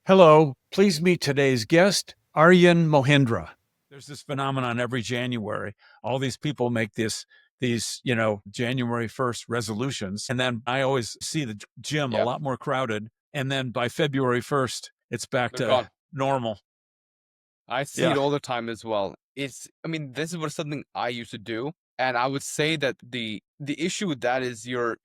Hello, please meet today's guest, Aryan Mohindra. There's this phenomenon every January. All these people make these January 1st resolutions. And then I always see the gym a Yeah, lot more crowded. And then by February 1st, it's back they're to gone. normal. I see it Yeah. all the time as well. This is what something I used to do, and I would say that the issue with that is you're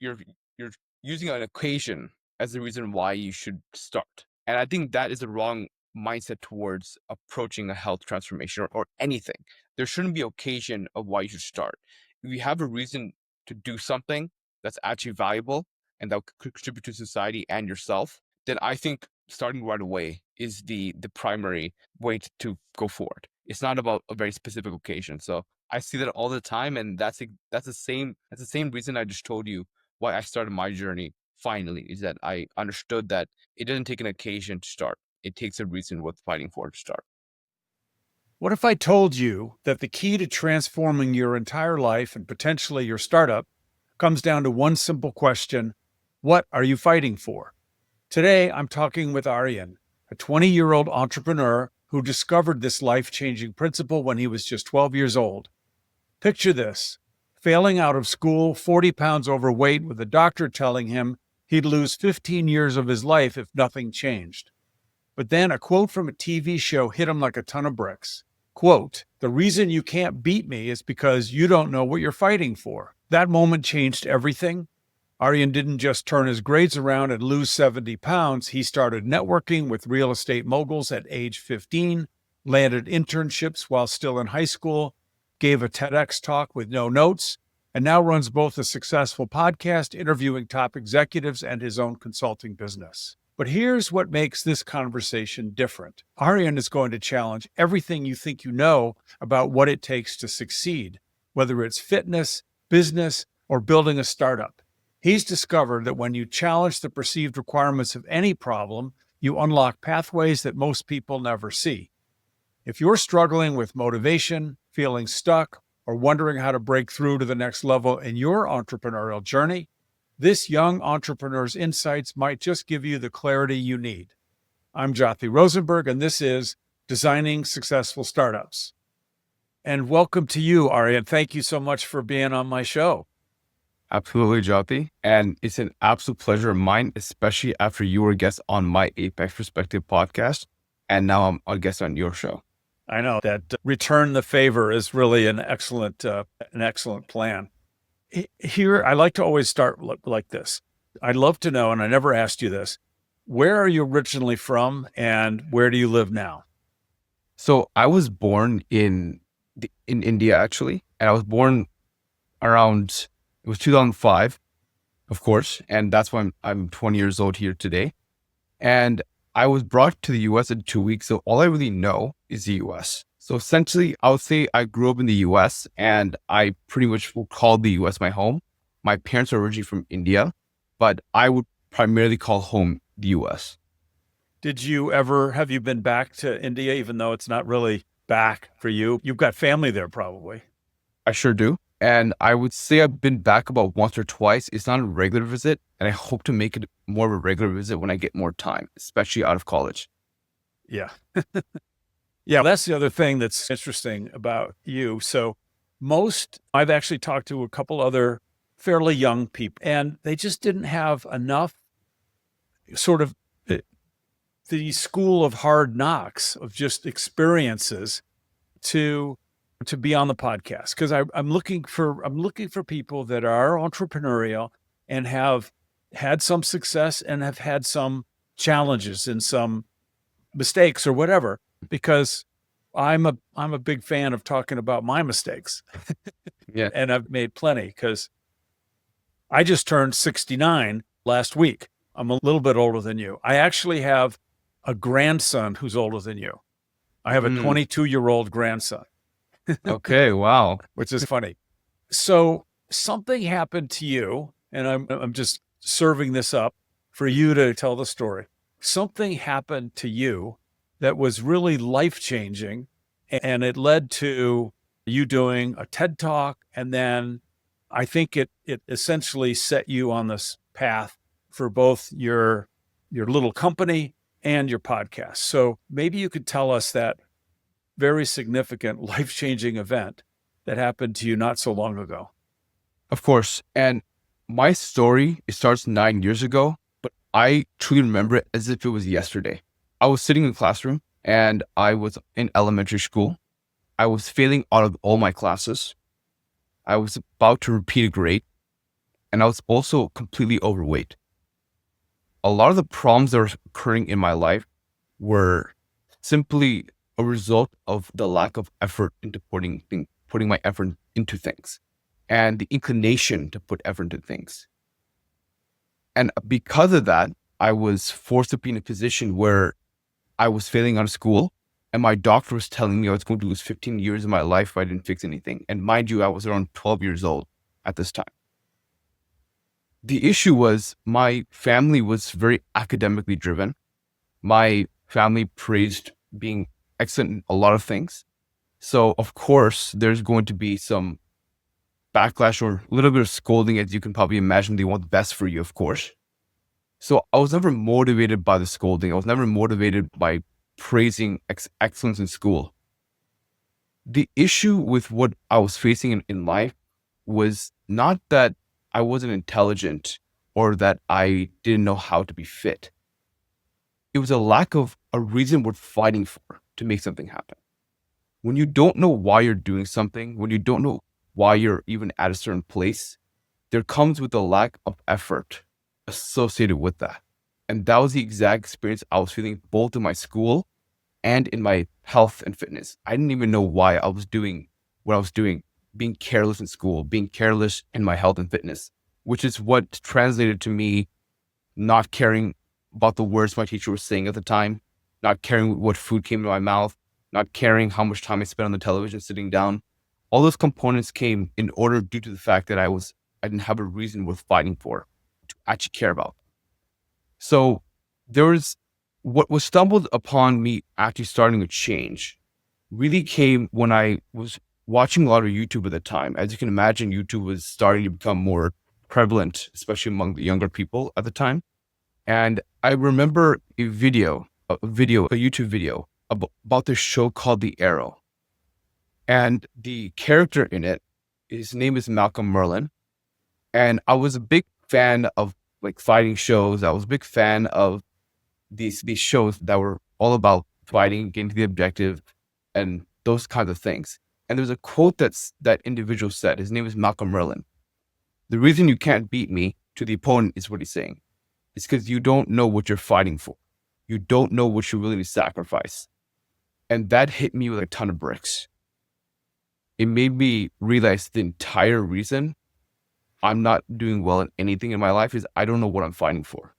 using an occasion as the reason why you should start, and I think that is the wrong mindset towards approaching a health transformation or anything. There shouldn't be occasion of why you should start. If you have a reason to do something that's actually valuable and that could contribute to society and yourself, then I think starting right away is the primary way to go forward. It's not about a very specific occasion. So I see that all the time, and that's the same reason I just told you why I started my journey. Finally, is that I understood that it doesn't take an occasion to start. It takes a reason worth fighting for to start. What if I told you that the key to transforming your entire life and potentially your startup comes down to one simple question? What are you fighting for? Today, I'm talking with Aryan, a 20-year-old entrepreneur who discovered this life-changing principle when he was just 12 years old. Picture this: failing out of school, 40 pounds overweight, with a doctor telling him he'd lose 15 years of his life if nothing changed. But then a quote from a TV show hit him like a ton of bricks. Quote, "The reason you can't beat me is because you don't know what you're fighting for." That moment changed everything. Aryan didn't just turn his grades around and lose 70 pounds. He started networking with real estate moguls at age 15, landed internships while still in high school, gave a TEDx talk with no notes, and now runs both a successful podcast interviewing top executives and his own consulting business. But here's what makes this conversation different. Aryan is going to challenge everything you think you know about what it takes to succeed, whether it's fitness, business, or building a startup. He's discovered that when you challenge the perceived requirements of any problem, you unlock pathways that most people never see. If you're struggling with motivation, feeling stuck, or wondering how to break through to the next level in your entrepreneurial journey, this young entrepreneur's insights might just give you the clarity you need. I'm Jothy Rosenberg, and this is Designing Successful Startups. And welcome to you, Aryan. Thank you so much for being on my show. Absolutely, Jyoti. And it's an absolute pleasure of mine, especially after you were a guest on my Apex Perspective podcast. And now I'm a guest on your show. I know that return the favor is really an excellent plan. Here, I like to always start like this. I'd love to know, and I never asked you this, where are you originally from and where do you live now? So I was born in India, actually, and I was born around, it was 2005, of course, and that's why I'm 20 years old here today. And I was brought to the US in 2 weeks, so all I really know is the US. So essentially, I would say I grew up in the US, and I pretty much will call the US my home. My parents are originally from India, but I would primarily call home the US. Have you been back to India, even though it's not really back for you? You've got family there probably. I sure do. And I would say I've been back about once or twice. It's not a regular visit, and I hope to make it more of a regular visit when I get more time, especially out of college. Yeah. Yeah, that's the other thing that's interesting about you. So I've actually talked to a couple other fairly young people, and they just didn't have enough sort of the school of hard knocks of just experiences to be on the podcast. Because I'm looking for people that are entrepreneurial and have had some success and have had some challenges and some mistakes or whatever, because I'm a big fan of talking about my mistakes. Yeah. And I've made plenty, because I just turned 69 last week. I'm a little bit older than you. I actually have a grandson who's older than you. I have a Mm, 22-year-old grandson, okay. Wow. which is funny. So something happened to you, and I'm just serving this up for you to tell the story. Something happened to you that was really life-changing, and it led to you doing a TED Talk, and then I think it essentially set you on this path for both your little company and your podcast. So maybe you could tell us that very significant life-changing event that happened to you not so long ago. Of course. And my story, it starts 9 years ago, but I truly remember it as if it was yesterday. I was sitting in a classroom and I was in elementary school. I was failing out of all my classes. I was about to repeat a grade, and I was also completely overweight. A lot of the problems that were occurring in my life were simply a result of the lack of effort into putting my effort into things and the inclination to put effort into things. And because of that, I was forced to be in a position where I was failing out of school, and my doctor was telling me I was going to lose 15 years of my life if I didn't fix anything. And mind you, I was around 12 years old at this time. The issue was my family was very academically driven. My family praised being excellent in a lot of things. So of course, there's going to be some backlash or a little bit of scolding, as you can probably imagine. They want the best for you, of course. So I was never motivated by the scolding. I was never motivated by praising excellence in school. The issue with what I was facing in life was not that I wasn't intelligent or that I didn't know how to be fit. It was a lack of a reason worth fighting for to make something happen. When you don't know why you're doing something, when you don't know why you're even at a certain place, there comes with a lack of effort associated with that. And that was the exact experience I was feeling both in my school and in my health and fitness. I didn't even know why I was doing what I was doing, being careless in school, being careless in my health and fitness, which is what translated to me not caring about the words my teacher was saying at the time, not caring what food came to my mouth, not caring how much time I spent on the television sitting down. All those components came in order due to the fact that I didn't have a reason worth fighting for to actually care about. So there was what was stumbled upon me actually starting to change really came when I was watching a lot of YouTube at the time. As you can imagine, YouTube was starting to become more prevalent, especially among the younger people at the time. And I remember a YouTube video about this show called The Arrow. And the character in it, his name is Malcolm Merlin. And I was a big fan of like fighting shows. I was a big fan of these shows that were all about fighting, getting to the objective, and those kinds of things. And there's a quote that individual said. His name is Malcolm Merlin. The reason you can't beat me to the opponent is what he's saying. It's because you don't know what you're fighting for. You don't know what you're willing to sacrifice. And that hit me with a ton of bricks. It made me realize the entire reason I'm not doing well in anything in my life is I don't know what I'm fighting for.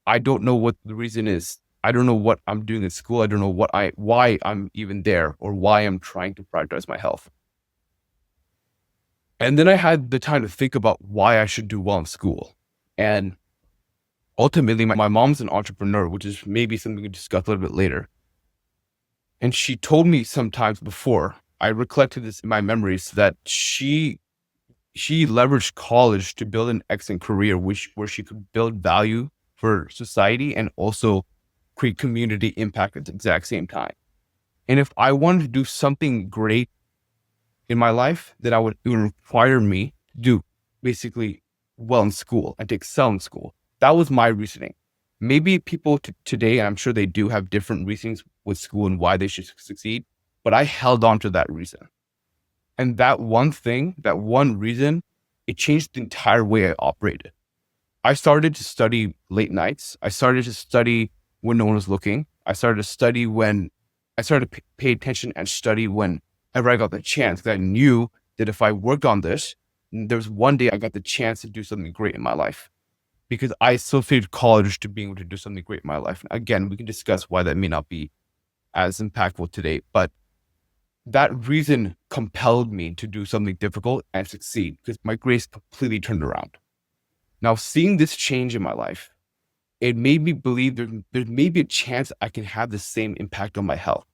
I don't know what the reason is. I don't know what I'm doing in school. I don't know why I'm even there or why I'm trying to prioritize my health. And then I had the time to think about why I should do well in school. And ultimately, my mom's an entrepreneur, which is maybe something we can discuss a little bit later. And she told me sometimes before, I recollected this in my memories, that she leveraged college to build an excellent career, where she could build value for society and also create community impact at the exact same time. And if I wanted to do something great in my life, then it would require me to do basically well in school and to excel in school. That was my reasoning. Maybe people today, and I'm sure they do, have different reasonings with school and why they should succeed, but I held on to that reason. And that one thing, that one reason, it changed the entire way I operated. I started to study late nights. I started to study when no one was looking. I started to study I started to pay attention and study whenever I got the chance. Because I knew that if I worked on this, there was one day I got the chance to do something great in my life. Because I associated college to being able to do something great in my life. Again, we can discuss why that may not be as impactful today, but that reason compelled me to do something difficult and succeed because my grades completely turned around. Now, seeing this change in my life, it made me believe there may be a chance I can have the same impact on my health.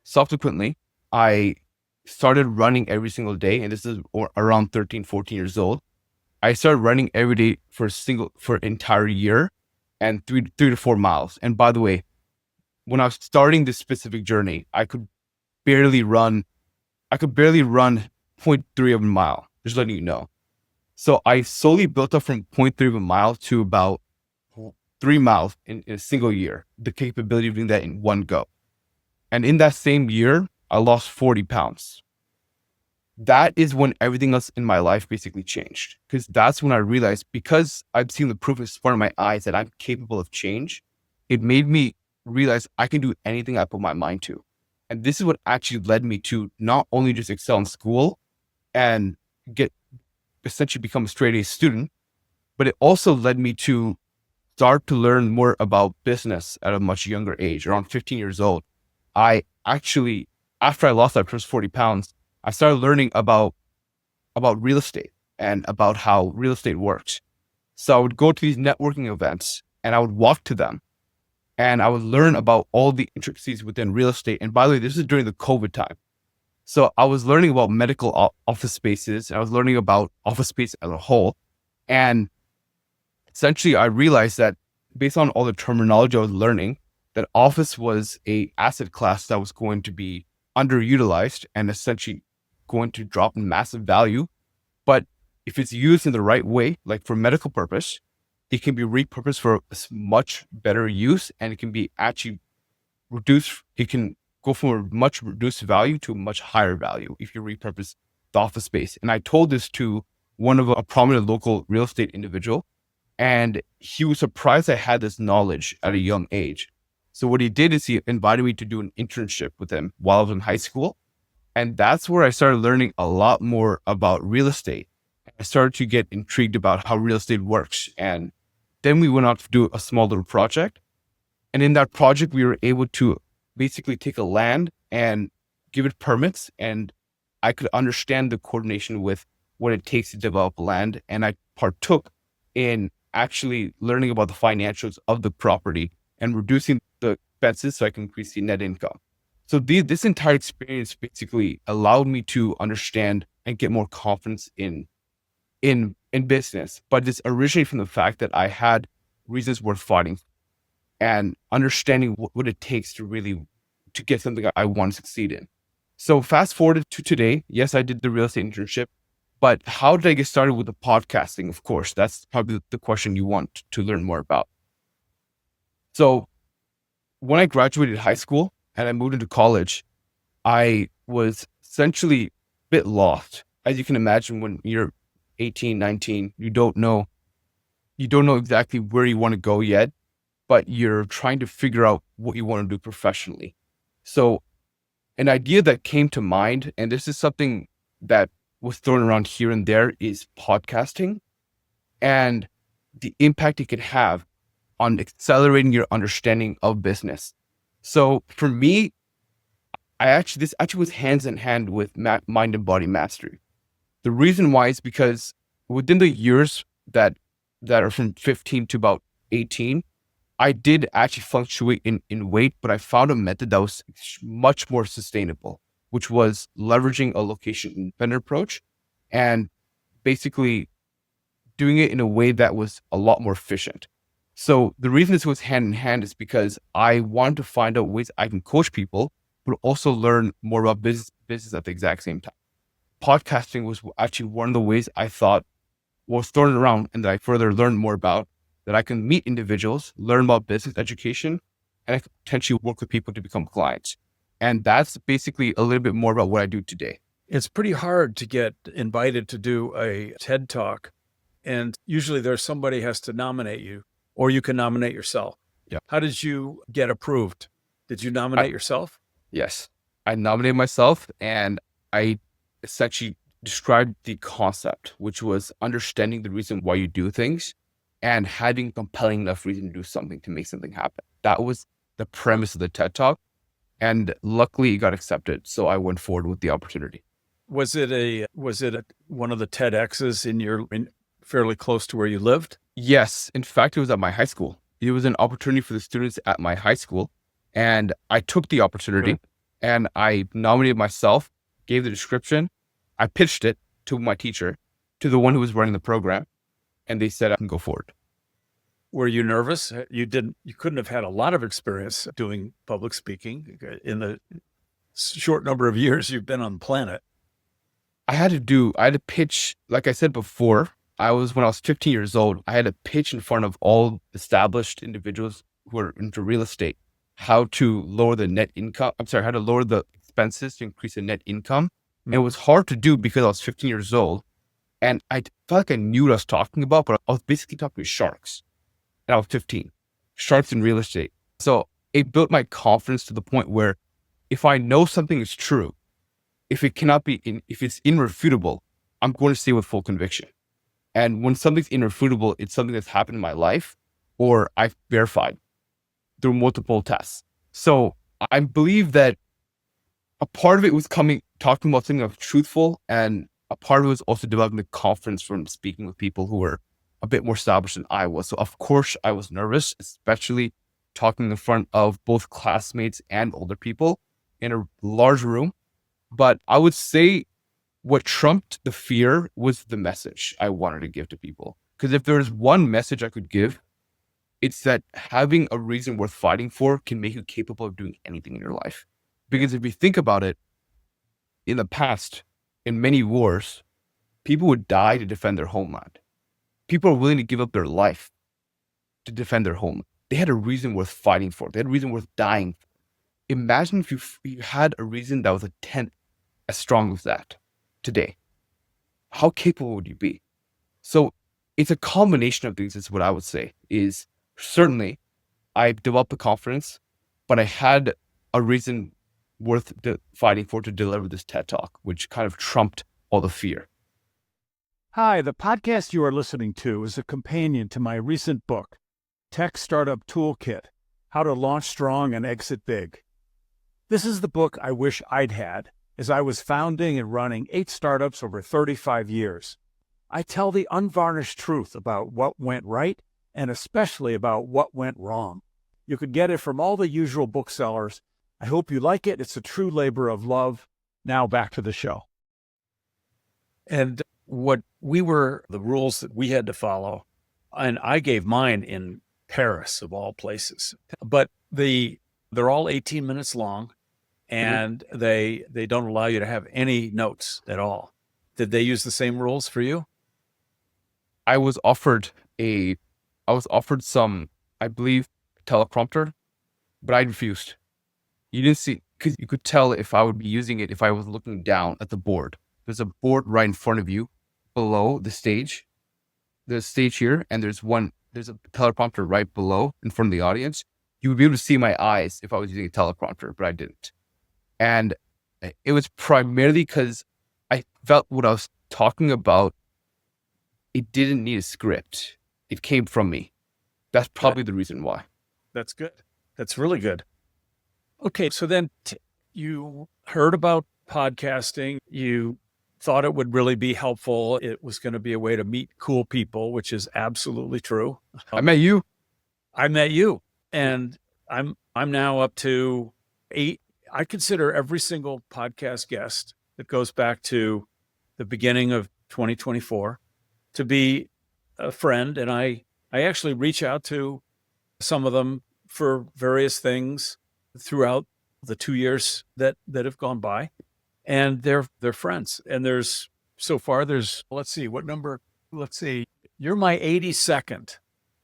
Subsequently, I started running every single day, and this is around 13, 14 years old. I started running every day for an entire year. and 3 to 4 miles. And by the way, when I was starting this specific journey, I could barely run zero point 0.3 of a mile, just letting you know. So I slowly built up from 0.3 of a mile to about 3 miles in a single year, the capability of doing that in one go. And in that same year, I lost 40 pounds. That is when everything else in my life basically changed, because that's when I realized, because I've seen the proof in front of my eyes that I'm capable of change, it made me realize I can do anything I put my mind to. And this is what actually led me to not only just excel in school and essentially become a straight A student, but it also led me to start to learn more about business at a much younger age. Around 15 years old, I actually, after I lost that first 40 pounds, I started learning about real estate and about how real estate works. So I would go to these networking events and I would walk to them and I would learn about all the intricacies within real estate. And by the way, this is during the COVID time. So I was learning about medical office spaces, and I was learning about office space as a whole. And essentially I realized that based on all the terminology I was learning, that office was a asset class that was going to be underutilized and essentially going to drop in massive value. But if it's used in the right way, like for medical purpose, it can be repurposed for a much better use, and it can be actually reduced. It can go from a much reduced value to a much higher value if you repurpose the office space. And I told this to one of a prominent local real estate individual, and he was surprised I had this knowledge at a young age. So what he did is he invited me to do an internship with him while I was in high school. And that's where I started learning a lot more about real estate. I started to get intrigued about how real estate works. And then we went out to do a small little project. And in that project, we were able to basically take a land and give it permits. And I could understand the coordination with what it takes to develop land. And I partook in actually learning about the financials of the property and reducing the expenses so I can increase the net income. So this entire experience basically allowed me to understand and get more confidence in business. But this originated from the fact that I had reasons worth fighting and understanding what it takes to get something I want to succeed in. So fast forward to today, yes, I did the real estate internship, but how did I get started with the podcasting? Of course, that's probably the question you want to learn more about. So when I graduated high school and I moved into college, I was essentially a bit lost. As you can imagine, when you're 18, 19, you don't know exactly where you want to go yet, but you're trying to figure out what you want to do professionally. So an idea that came to mind, and this is something that was thrown around here and there, is podcasting and the impact it can have on accelerating your understanding of business. So for me, this actually was hands in hand with mind and body mastery. The reason why is because within the years that are from 15 to about 18, I did actually fluctuate in weight, but I found a method that was much more sustainable, which was leveraging a location-independent approach and basically doing it in a way that was a lot more efficient. So the reason this was hand in hand is because I wanted to find out ways I can coach people, but also learn more about business at the exact same time. Podcasting was actually one of the ways I thought was thrown around and that I further learned more about, that I can meet individuals, learn about business education, and I could potentially work with people to become clients. And that's basically a little bit more about what I do today. It's pretty hard to get invited to do a TED Talk. And usually there's somebody has to nominate you, or you can nominate yourself. Yeah. How did you get approved? Did you nominate yourself? Yes. I nominated myself, and I essentially described the concept, which was understanding the reason why you do things and having compelling enough reason to do something to make something happen. That was the premise of the TED Talk. And luckily it got accepted. So I went forward with the opportunity. Was it one of the TEDx's in fairly close to where you lived? Yes. In fact, it was at my high school. It was an opportunity for the students at my high school. And I took the opportunity and I nominated myself, gave the description. I pitched it to my teacher, to the one who was running the program. And they said I can go forward. Were you nervous? You couldn't have had a lot of experience doing public speaking in the short number of years you've been on the planet. I had to pitch, like I said before, when I was 15 years old, I had to pitch in front of all established individuals who are into real estate, how to lower the net income. I'm sorry, how to lower the expenses to increase the net income. And it was hard to do because I was 15 years old and I felt like I knew what I was talking about, but I was basically talking to sharks and I was 15, sharks in real estate. So it built my confidence to the point where if I know something is true, if it's irrefutable, I'm going to say with full conviction. And when something's irrefutable, it's something that's happened in my life or I've verified through multiple tests. So I believe that a part of it was talking about something that was truthful, and a part of it was also developing the confidence from speaking with people who were a bit more established than I was. So of course I was nervous, especially talking in front of both classmates and older people in a large room. But I would say what trumped the fear was the message I wanted to give to people. Because if there's one message I could give, it's that having a reason worth fighting for can make you capable of doing anything in your life. Because if you think about it, in the past, in many wars, people would die to defend their homeland. People are willing to give up their life to defend their homeland. They had a reason worth fighting for. They had a reason worth dying for. Imagine if you had a reason that was a tenth as strong as that today. How capable would you be? So it's a combination of things is what I would say. Is certainly I developed the confidence, but I had a reason worth fighting for to deliver this TED Talk, which kind of trumped all the fear. Hi, the podcast you are listening to is a companion to my recent book, Tech Startup Toolkit: How to Launch Strong and Exit Big. This is the book I wish I'd had, as I was founding and running 8 startups over 35 years. I tell the unvarnished truth about what went right and especially about what went wrong. You could get it from all the usual booksellers. I hope you like it. It's a true labor of love. Now back to the show. And the rules that we had to follow, and I gave mine in Paris of all places, but they're all 18 minutes long. And they don't allow you to have any notes at all. Did they use the same rules for you? I was offered some, I believe, teleprompter, but I refused. You didn't see, because you could tell if I would be using it if I was looking down at the board. There's a board right in front of you below the stage. There's a stage here, and there's a teleprompter right below in front of the audience. You would be able to see my eyes if I was using a teleprompter, but I didn't. And it was primarily because I felt what I was talking about, it didn't need a script. It came from me. That's probably the reason why. That's good. That's really good. Okay, so then you heard about podcasting. You thought it would really be helpful. It was going to be a way to meet cool people, which is absolutely true. I met you. And I'm now up to 8. I consider every single podcast guest that goes back to the beginning of 2024 to be a friend. And I actually reach out to some of them for various things throughout the 2 years that have gone by. And they're friends. And let's see, what number? Let's see, you're my 82nd.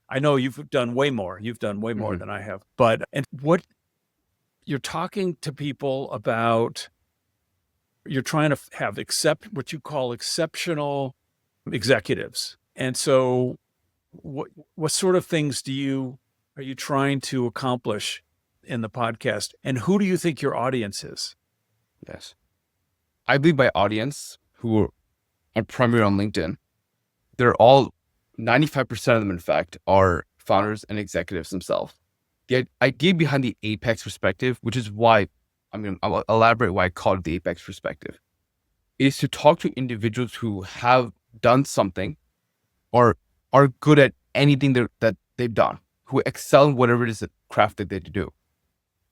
I know you've done way more. You've done way more than I have. What you're talking to people about, you're trying to have what you call exceptional executives. And so what sort of things are you trying to accomplish in the podcast? And who do you think your audience is? Yes. I believe my audience, who are primarily on LinkedIn, they're all, 95% of them, in fact, are founders and executives themselves. The idea behind the Apex perspective, which is why, I'll elaborate why I call it the Apex perspective, is to talk to individuals who have done something or are good at anything that they've done, who excel in whatever it is that craft that they do.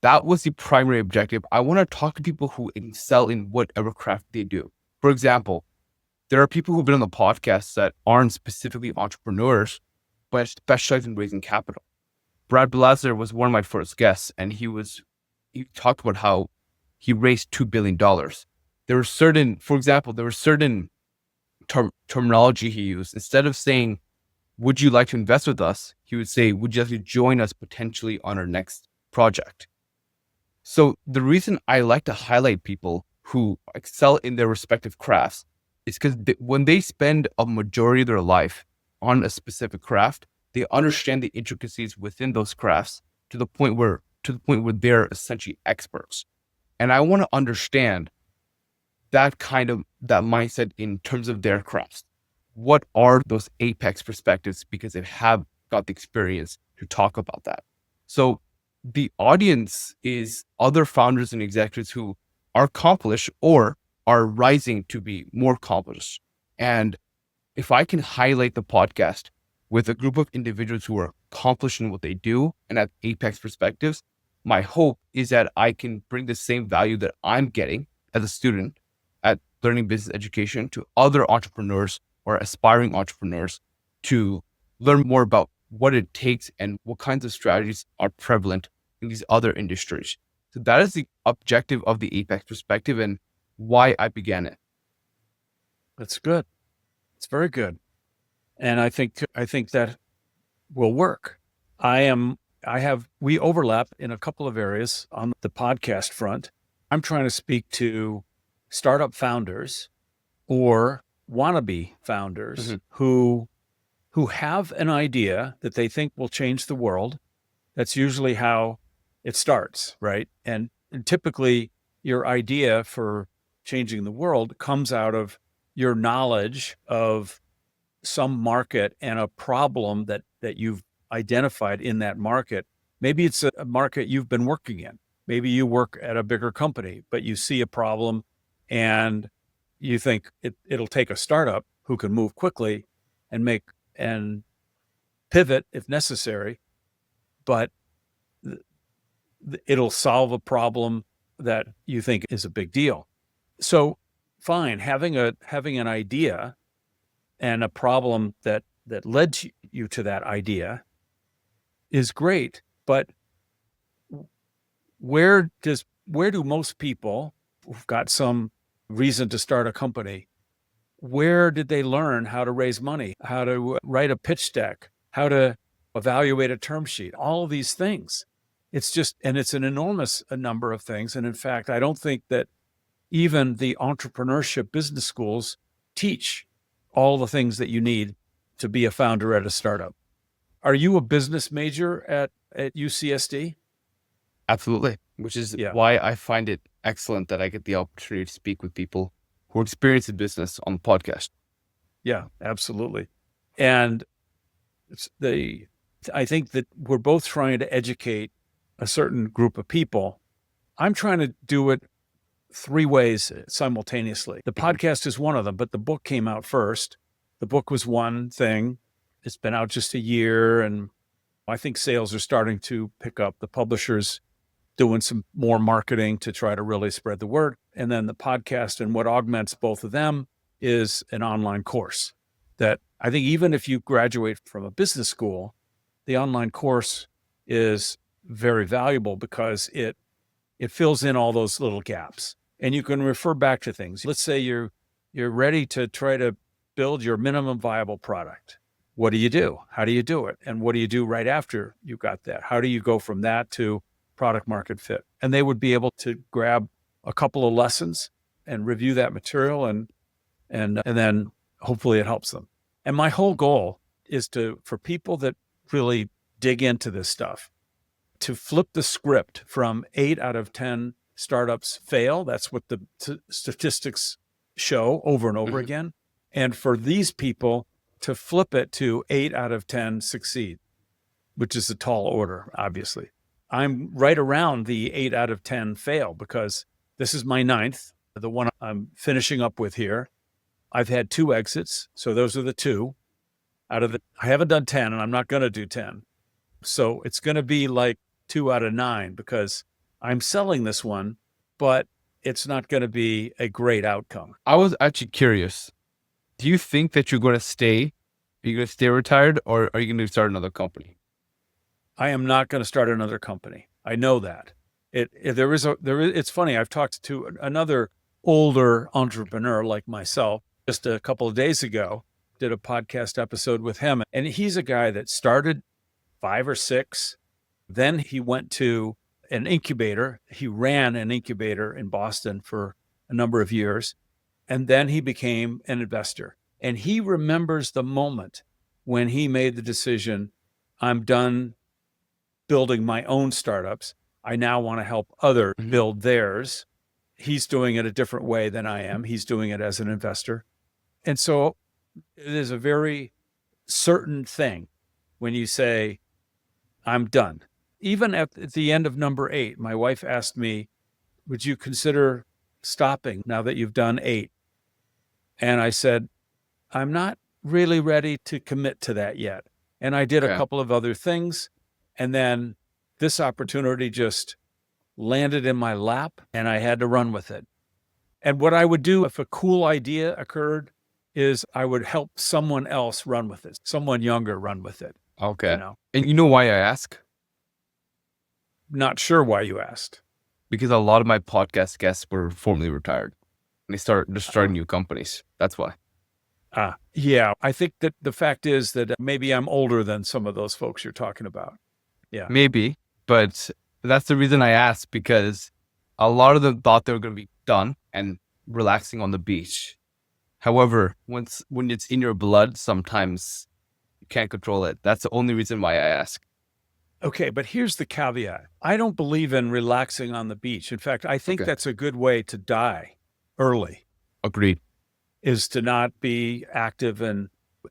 That was the primary objective. I want to talk to people who excel in whatever craft they do. For example, there are people who've been on the podcast that aren't specifically entrepreneurs, but specialized in raising capital. Brad Blazer was one of my first guests, and he talked about how he raised $2 billion. There were certain, for example, terminology he used. Instead of saying, would you like to invest with us? He would say, would you like to join us potentially on our next project? So the reason I like to highlight people who excel in their respective crafts is because when they spend a majority of their life on a specific craft, they understand the intricacies within those crafts to the point where they're essentially experts. And I want to understand that mindset in terms of their crafts. What are those apex perspectives? Because they have got the experience to talk about that. So the audience is other founders and executives who are accomplished or are rising to be more accomplished. And if I can highlight the podcast with a group of individuals who are accomplished in what they do and have apex perspectives, my hope is that I can bring the same value that I'm getting as a student at learning business education to other entrepreneurs or aspiring entrepreneurs to learn more about what it takes and what kinds of strategies are prevalent in these other industries. So that is the objective of the Apex perspective and why I began it. That's good. It's very good. And I think that will work. We overlap in a couple of areas on the podcast front. I'm trying to speak to startup founders or wannabe founders who have an idea that they think will change the world. That's usually how it starts, right? And typically your idea for changing the world comes out of your knowledge of some market and a problem that you've identified in that market. Maybe it's a market you've been working in. Maybe you work at a bigger company, but you see a problem and you think it'll take a startup who can move quickly and pivot if necessary, but it'll solve a problem that you think is a big deal. So fine, having an idea and a problem that led you to that idea is great, but where do most people who've got some reason to start a company, where did they learn how to raise money, how to write a pitch deck, how to evaluate a term sheet, all of these things? It's an enormous number of things. And in fact, I don't think that even the entrepreneurship business schools teach all the things that you need to be a founder at a startup. Are you a business major at UCSD? Absolutely, which is why I find it excellent that I get the opportunity to speak with people who are experienced in business on the podcast. Yeah, absolutely. And I think that we're both trying to educate a certain group of people. I'm trying to do it 3 ways simultaneously. The podcast is one of them, but the book came out first. The book was one thing. It's been out just a year, and I think sales are starting to pick up. The publisher's doing some more marketing to try to really spread the word. And then the podcast, and what augments both of them is an online course that I think even if you graduate from a business school, the online course is very valuable because it fills in all those little gaps, and you can refer back to things. Let's say you're ready to try to build your minimum viable product. What do you do? How do you do it? And what do you do right after you got that? How do you go from that to product market fit? And they would be able to grab a couple of lessons and review that material, and then hopefully it helps them. And my whole goal is for people that really dig into this stuff, to flip the script from 8 out of 10 startups fail. That's what the statistics show over and over again. And for these people to flip it to 8 out of 10 succeed, which is a tall order, obviously. I'm right around the 8 out of 10 fail because this is my 9th, the one I'm finishing up with here. I've had 2 exits. So those are the 2 out of I haven't done 10, and I'm not going to do 10. So it's going to be like 2 out of 9 because I'm selling this one, but it's not going to be a great outcome. I was actually curious. Do you think that you're going to stay Are you going to stay retired or are you going to start another company? I am not going to start another company. I know that. It's funny. I've talked to another older entrepreneur like myself just a couple of days ago, did a podcast episode with him. And he's a guy that started 5 or 6. Then he went to an incubator. He ran an incubator in Boston for a number of years. And then he became an investor. And he remembers the moment when he made the decision, I'm done building my own startups. I now want to help others build theirs. He's doing it a different way than I am. He's doing it as an investor. And so it is a very certain thing when you say, I'm done. Even at the end of number 8, my wife asked me, would you consider stopping now that you've done 8? And I said, I'm not really ready to commit to that yet. And I did a couple of other things. And then this opportunity just landed in my lap and I had to run with it. And what I would do if a cool idea occurred is I would help someone else run with it, someone younger run with it. Okay. You know? And you know why I ask? Not sure why you asked. Because a lot of my podcast guests were formerly retired. And they started new companies. That's why. Yeah. I think that the fact is that maybe I'm older than some of those folks you're talking about. Yeah. Maybe, but that's the reason I asked, because a lot of them thought they were going to be done and relaxing on the beach. However, when it's in your blood, sometimes you can't control it. That's the only reason why I ask. Okay, but here's the caveat. I don't believe in relaxing on the beach. In fact, I think that's a good way to die early. Agreed. Is to not be active and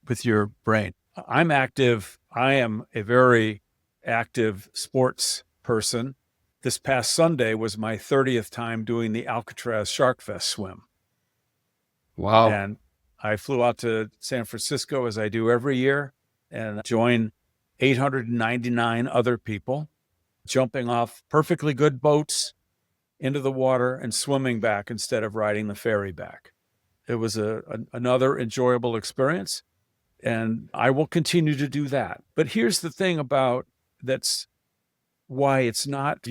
with your brain. I'm active. I am a very active sports person. This past Sunday was my 30th time doing the Alcatraz Shark Fest swim. Wow. And I flew out to San Francisco, as I do every year, and joined 899 other people, jumping off perfectly good boats into the water and swimming back instead of riding the ferry back. It was another enjoyable experience, and I will continue to do that. But here's the thing about that's why it's not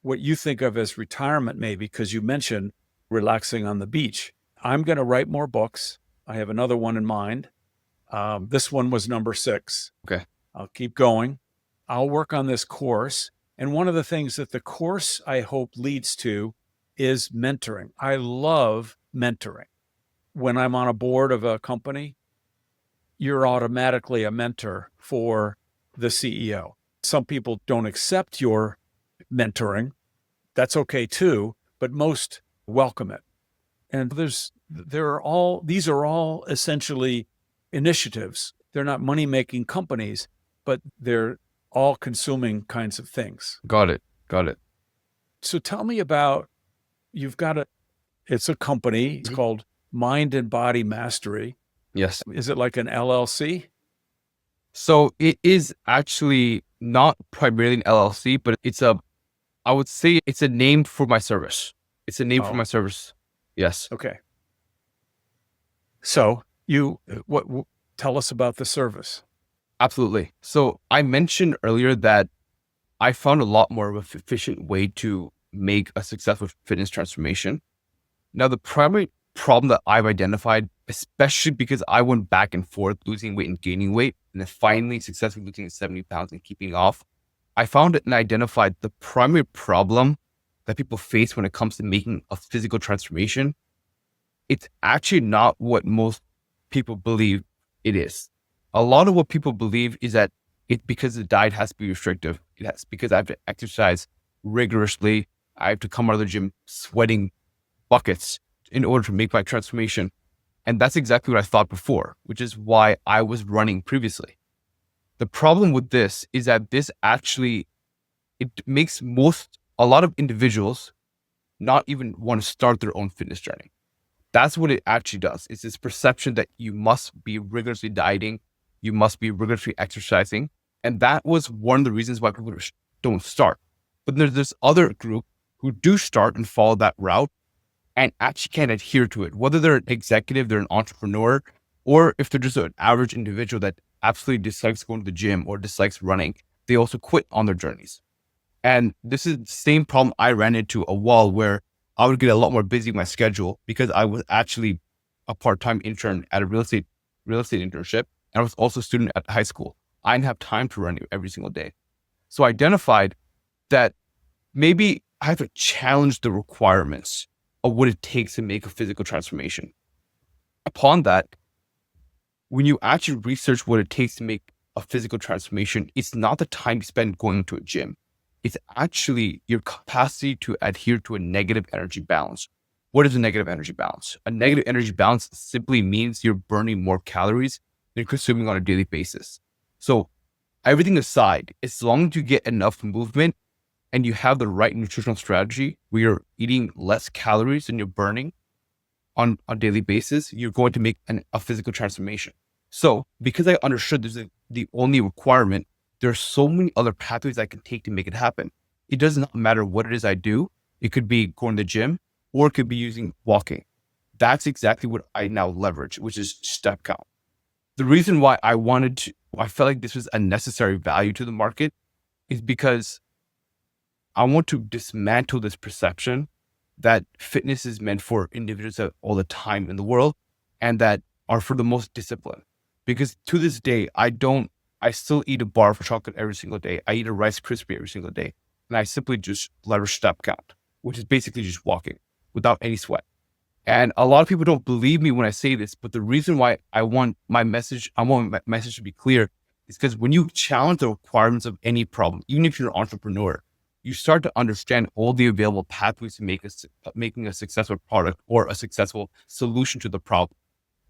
what you think of as retirement, maybe, because you mentioned relaxing on the beach. I'm going to write more books. I have another one in mind. This one was number 6. Okay. I'll keep going. I'll work on this course. And one of the things that the course, I hope, leads to is mentoring. I love mentoring. When I'm on a board of a company, you're automatically a mentor for the CEO. Some people don't accept your mentoring. That's okay too, but most welcome it. And these are all essentially initiatives. They're not money-making companies, but they're all consuming kinds of things. Got it. So tell me about, it's a company. It's called Mind and Body Mastery. Yes. Is it like an LLC? So it is actually not primarily an LLC, but I would say it's a name for my service. It's a name for my service. Yes. Okay. So tell us about the service. Absolutely. So I mentioned earlier that I found a lot more of an efficient way to make a successful fitness transformation. Now, the primary problem that I've identified, especially because I went back and forth losing weight and gaining weight, and then finally successfully losing 70 pounds and keeping it off, I found it and identified the primary problem that people face when it comes to making a physical transformation. It's actually not what most people believe it is. A lot of what people believe is that it's because the diet has to be restrictive. It's because I have to exercise rigorously. I have to come out of the gym sweating buckets in order to make my transformation. And that's exactly what I thought before, which is why I was running previously. The problem with this is that it makes a lot of individuals not even want to start their own fitness journey. That's what it actually does. It's this perception that you must be rigorously dieting, you must be rigorously exercising. And that was one of the reasons why people don't start. But there's this other group who do start and follow that route and actually can't adhere to it. Whether they're an executive, they're an entrepreneur, Or if they're just an average individual that absolutely dislikes going to the gym or dislikes running, they also quit on their journeys. And this is the same problem I ran into a while where I would get a lot more busy with my schedule because I was actually a part-time intern at a real estate internship. And I was also a student at high school. I didn't have time to run every single day. So I identified that maybe I have to challenge the requirements of what it takes to make a physical transformation. Upon that, when you actually research what it takes to make a physical transformation, it's not the time you spend going to a gym. It's actually your capacity to adhere to a negative energy balance. What is a negative energy balance? A negative energy balance simply means you're burning more calories than you're consuming on a daily basis. So everything aside, as long as you get enough movement and you have the right nutritional strategy where you're eating less calories than you're burning on a daily basis, you're going to make a physical transformation. So because I understood this is the only requirement, there are so many other pathways I can take to make it happen. It does not matter what it is I do. It could be going to the gym or it could be using walking. That's exactly what I now leverage, which is step count. The reason why I felt like this was a necessary value to the market is because I want to dismantle this perception that fitness is meant for individuals all the time in the world and that are for the most disciplined. Because to this day, I still eat a bar of chocolate every single day. I eat a Rice Krispie every single day. And I simply just leverage step count, which is basically just walking without any sweat. And a lot of people don't believe me when I say this, but the reason why I want my message to be clear is because when you challenge the requirements of any problem, even if you're an entrepreneur, you start to understand all the available pathways to making a successful product or a successful solution to the problem.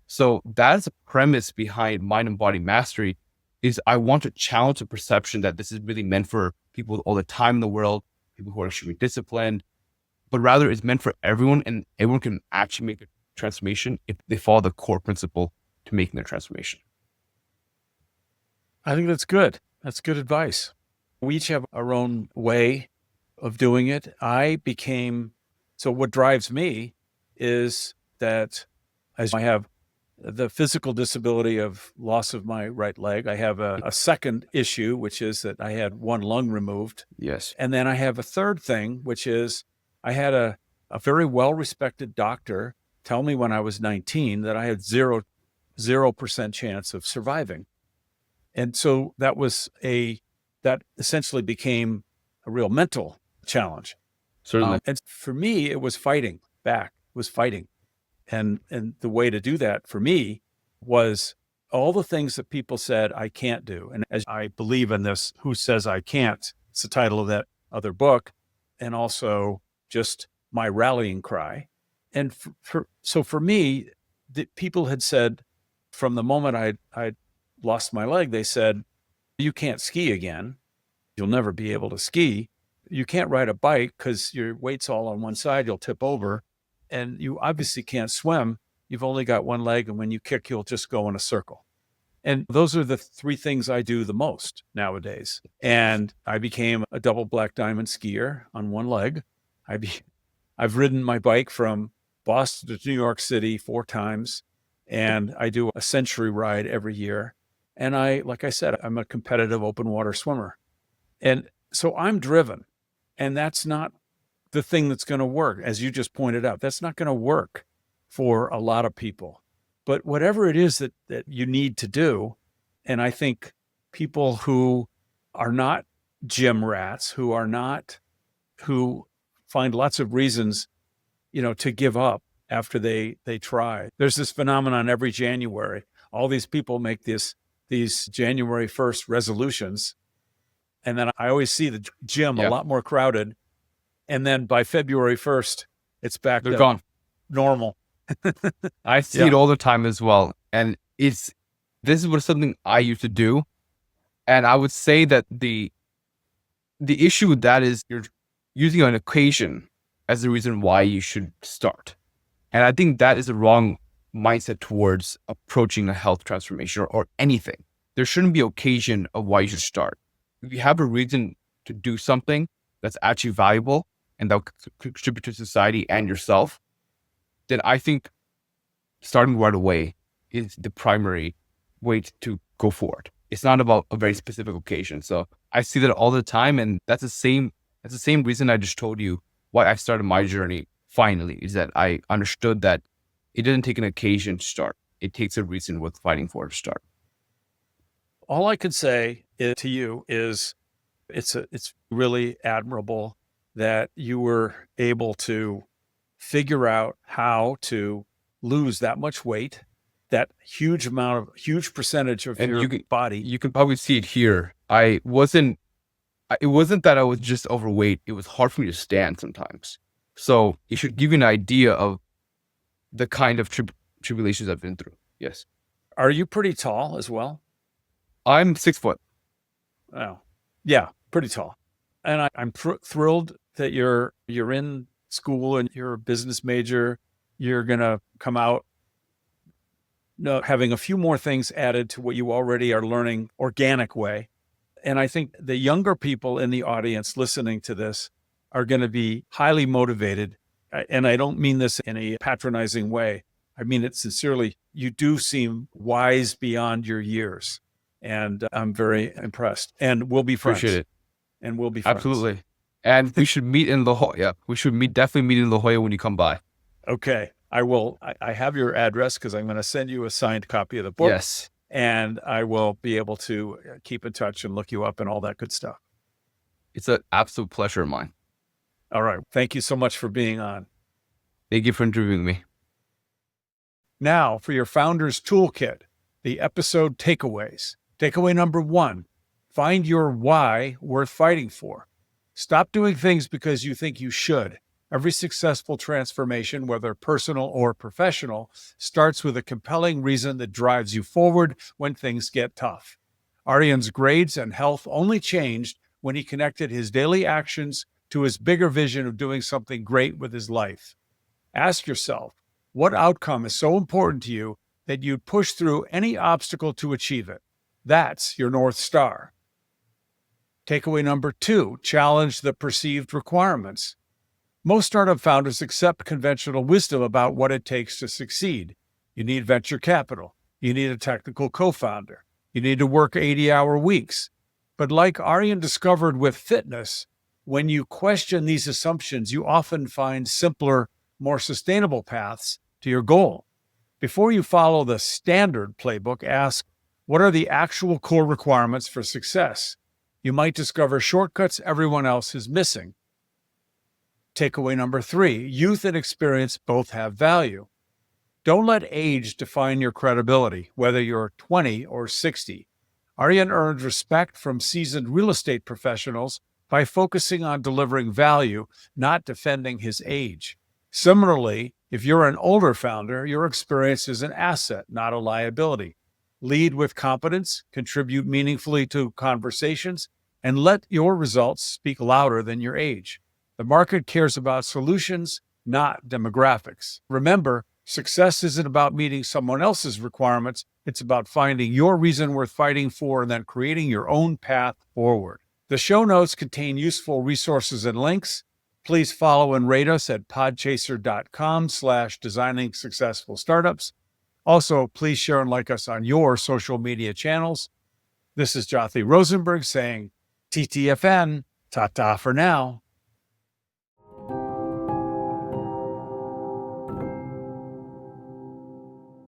So that is the premise behind Mind and Body Mastery. Is I want to challenge the perception that this is really meant for people all the time in the world, people who are extremely disciplined, but rather it's meant for everyone and everyone can actually make a transformation if they follow the core principle to making their transformation. I think that's good. That's good advice. We each have our own way of doing it. So what drives me is that as I have the physical disability of loss of my right leg, I have a second issue, which is that I had one lung removed. Yes. And then I have a third thing, which is I had a very well-respected doctor tell me when I was 19 that I had 0% chance of surviving. And so that essentially became a real mental challenge. Certainly. And for me, it was fighting back, And the way to do that for me was all the things that people said I can't do. And as I believe in this, Who Says I Can't? It's the title of that other book. And also just my rallying cry. And so for me, the people had said from the moment I'd lost my leg, they said, you can't ski again. You'll never be able to ski. You can't ride a bike because your weight's all on one side. You'll tip over. And you obviously can't swim. You've only got one leg. And when you kick, you'll just go in a circle. And those are the three things I do the most nowadays. And I became a double black diamond skier on one leg. I've ridden my bike from Boston to New York City 4 times. And I do a century ride every year. And like I said, I'm a competitive open water swimmer. And so I'm driven. And that's not the thing that's going to work. As you just pointed out, that's not going to work for a lot of people. But whatever it is that you need to do, and I think people who are not gym rats, who find lots of reasons, to give up after they try. There's this phenomenon every January. All these people make these January 1st resolutions. And then I always see the gym a lot more crowded. And then by February 1st, it's back They're to gone. normal. I see it all the time as well. And this was something I used to do. And I would say that the issue with that is you're using an occasion as the reason why you should start. And I think that is the wrong mindset towards approaching a health transformation or anything. There shouldn't be occasion of why you should start. If you have a reason to do something that's actually valuable and that will contribute to society and yourself, then I think starting right away is the primary way to go forward. It's not about a very specific occasion. So I see that all the time, and that's the same reason I just told you why I started my journey finally, is that I understood that it didn't take an occasion to start. It takes a reason worth fighting for to start. All I can say to you is it's really admirable that you were able to figure out how to lose that much weight, that huge percentage of And your body. you can probably see it here. It wasn't that I was just overweight. It was hard for me to stand sometimes. So it should give you an idea of the kind of tribulations I've been through. Yes. Are you pretty tall as well? I'm 6 foot. Oh, yeah, pretty tall. And I'm thrilled that you're in school and you're a business major. You're going to come out having a few more things added to what you already are learning organic way. And I think the younger people in the audience listening to this are going to be highly motivated. And I don't mean this in a patronizing way. I mean it sincerely. You do seem wise beyond your years. And I'm very impressed. And we'll be friends. Appreciate it. And we'll be friends. Absolutely. And we should meet in La Jolla. Yeah, we should definitely meet in La Jolla when you come by. Okay. I will. I have your address because I'm going to send you a signed copy of the book. Yes. And I will be able to keep in touch and look you up and all that good stuff. It's an absolute pleasure of mine. All right. Thank you so much for being on. Thank you for interviewing me. Now for your Founder's Toolkit, the episode takeaways. Takeaway number 1, find your why worth fighting for. Stop doing things because you think you should. Every successful transformation, whether personal or professional, starts with a compelling reason that drives you forward when things get tough. Aryan's grades and health only changed when he connected his daily actions to his bigger vision of doing something great with his life. Ask yourself, what outcome is so important to you that you'd push through any obstacle to achieve it? That's your North Star. Takeaway number 2, challenge the perceived requirements. Most startup founders accept conventional wisdom about what it takes to succeed. You need venture capital. You need a technical co-founder. You need to work 80-hour weeks. But like Aryan discovered with fitness, when you question these assumptions, you often find simpler, more sustainable paths to your goal. Before you follow the standard playbook, ask, what are the actual core requirements for success? You might discover shortcuts everyone else is missing. Takeaway number 3, youth and experience both have value. Don't let age define your credibility, whether you're 20 or 60. Aryan earned respect from seasoned real estate professionals by focusing on delivering value, not defending his age. Similarly, if you're an older founder, your experience is an asset, not a liability. Lead with competence, contribute meaningfully to conversations, and let your results speak louder than your age. The market cares about solutions, not demographics. Remember, success isn't about meeting someone else's requirements. It's about finding your reason worth fighting for and then creating your own path forward. The show notes contain useful resources and links. Please follow and rate us at podchaser.com/designing successful startups. Also, please share and like us on your social media channels. This is Jothy Rosenberg saying, TTFN, ta-ta for now.